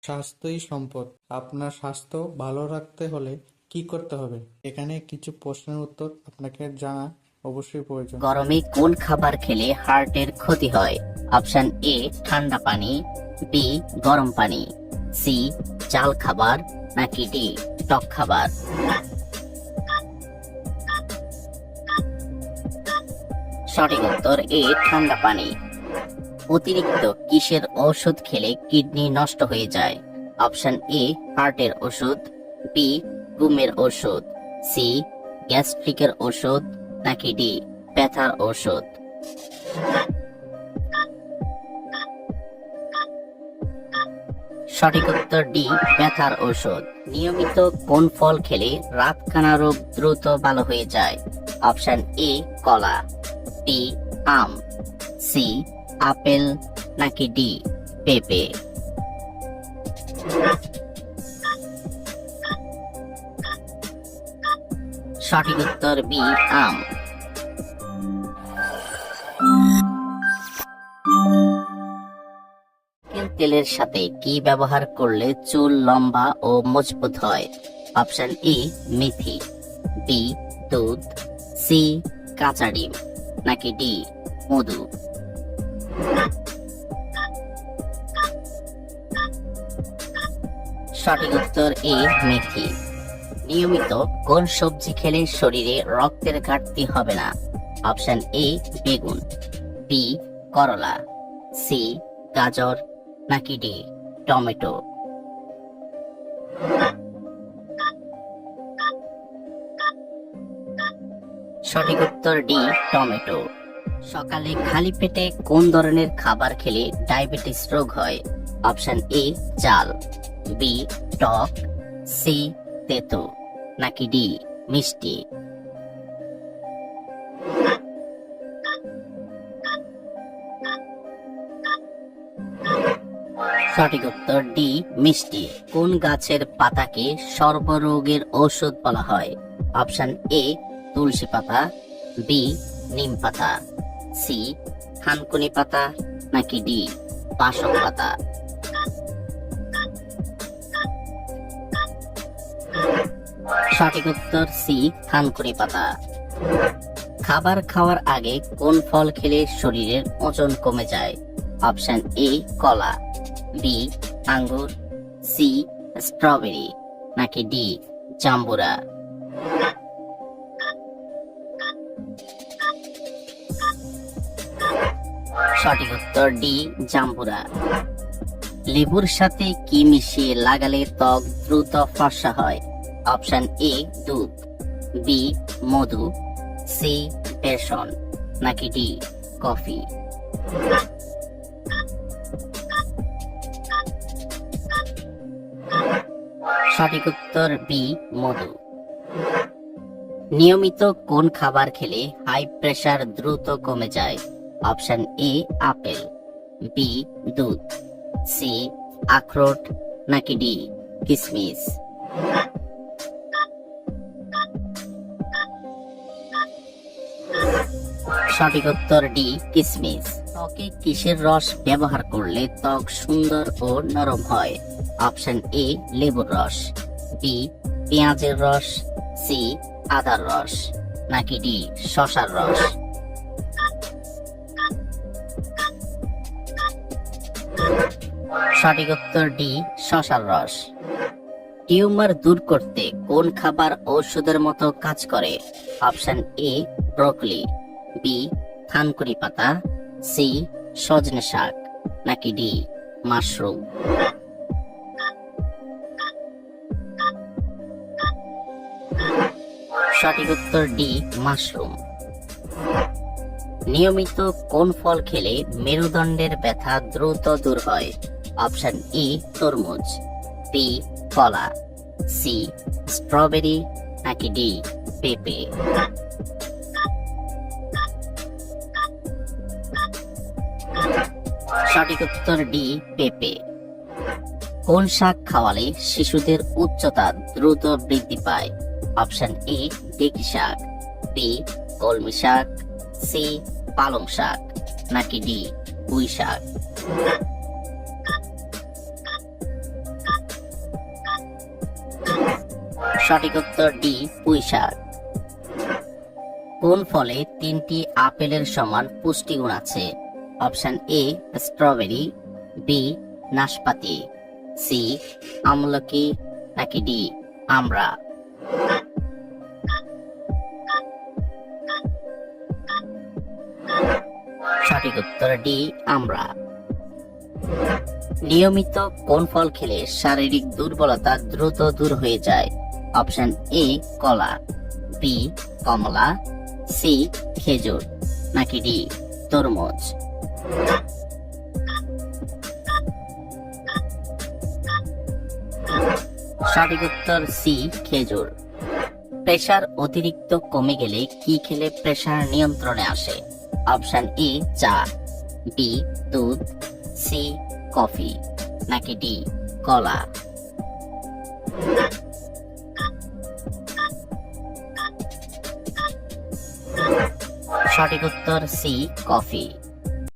স্বাস্থ্যই সম্পদ। আপনার স্বাস্থ্য ভালো রাখতে হলে কি করতে হবে? এখানে কিছু প্রশ্নের উত্তর আপনাকে জানা অবশ্যই প্রয়োজন। গরমে কোন খাবার খেলে হার্টের ক্ষতি হয়? অপশন এ ঠান্ডা পানি, বি গরম পানি, সি চাল খাবার, নাকি ডি টক খাবার? সঠিক উত্তর এ ঠান্ডা পানি। অতিরিক্ত কিসের ওষুধ খেলে কিডনি নষ্ট হয়ে যায়? অপশন এ হার্টের ওষুধ, বি ঘুমের ওষুধ, সি গ্যাস্ট্রিকের ওষুধ, নাকি ডি ব্যথার ওষুধ? সঠিক উত্তর ডি ব্যথার ওষুধ। নিয়মিত কোন ফল খেলে রাতকানা রোগ দ্রুত ভালো হয়ে যায়? অপশন এ কলা, বি আম, সি আপেল, নাকি ডি পেঁপে? সঠিক উত্তর বি আম। তেলের সাথে কি ব্যবহার করলে চুল লম্বা ও মজবুত হয়? অপশন এ মেথি, বি দুধ, সি কাঁচা ডিম, নাকি ডি মধু? সঠিক উত্তর এ মেথি। নিয়মিত কোন সবজি খেলে শরীরে রক্তের ঘাটতি হবে না? অপশন এ বেগুন, বি করলা, সি গাজর, নাকি ডি টমেটো? সঠিক উত্তর ডি টমেটো। সকালে খালি পেটে কোন ধরনের খাবার খেলে ডায়াবেটিস রোগ হয়? অপশন এ চাল, বি টক, সি তেতো, নাকি ডি মিষ্টি? সঠিক উত্তর ডি মিষ্টি। কোন গাছের পাতাকে সর্বরোগের ঔষধ বলা হয়? অপশন এ তুলসী পাতা, বি নিম পাতা, সি থানকুনি পাতা, নাকি ডি বাসক পাতা? সঠিক উত্তর সি থানকুনি পাতা। খাবার খাওয়ার আগে কোন ফল খেলে শরীরের ওজন কমে যায়? অপশন এ কলা, বি আঙ্গুর, সি স্ট্রবেরি, নাকি ডি জাম্বুরা? সঠিক উত্তর ডি জাম্বুরা। লেবুর সাথে কি মিশিয়ে লাগালে ত্বক দ্রুত ফর্সা হয়? অপশন এ দুধ, বি মধু, সি বেসন, নাকি ডি কফি? সঠিক উত্তর বি মধু। নিয়মিত কোন খাবার খেলে হাই প্রেসার দ্রুত কমে যায়? অপশন এ আপেল, বি দুধ, সি আখরোট, নাকি ডি কিশমিশ? সঠিক উত্তর ডি কিশমিশ। ত্বকে কিসের রস ব্যবহার করলে ত্বক সুন্দর ও নরম হয়? অপশন এ লেবুর রস, বি পেঁয়াজের রস, সি আদার রস, নাকি ডি শসার রস? সঠিক উত্তর ডি শসার রস। টিউমার দূর করতে কোন খাবার ঔষধের মতো কাজ করে? অপশন এ ব্রোকলি, বি থানকুনি পাতা, সি সজনে শাক, নাকি ডি মাশরুম? সঠিক উত্তর ডি মাশরুম। নিয়মিত কোন ফল খেলে মেরুদণ্ডের ব্যথা দ্রুত দূর হয়? অপশন এ তরমুজ, বি কলা, সি স্ট্রবেরি, নাকি ডি পেঁপে? সঠিক উত্তর ডি পেঁপে। কোন শাক খাওয়ালে শিশুদের উচ্চতা দ্রুত বৃদ্ধি পায়? অপশন এ ঢেঁকি শাক, বি কলমি শাক, সি পালং শাক, নাকি ডি পুঁই শাক? সঠিক উত্তর ডি পুঁইশাক। কোন ফলে 3টি আপেলের সমান পুষ্টিগুণ আছে? অপশন এ স্ট্রবেরি, বি নাশপাতি, সি আমলকি, নাকি ডি আমড়া। সঠিক উত্তর ডি আমড়া। নিয়মিত কোন ফল খেলে শারীরিক দুর্বলতা দ্রুত দূর হয়ে যায়? অপশন এ কলা, বি কমলা, সি খেজুর, নাকি ডি তরমুজ। সঠিক উত্তর সি খেজুর। প্রেসার অতিরিক্ত কমে গেলে কি খেলে প্রেসার নিয়ন্ত্রণে আসে? অপশন এ চা, বি দুধ, সি কফি, নাকি ডি কলা। সঠিক উত্তর সি কফি।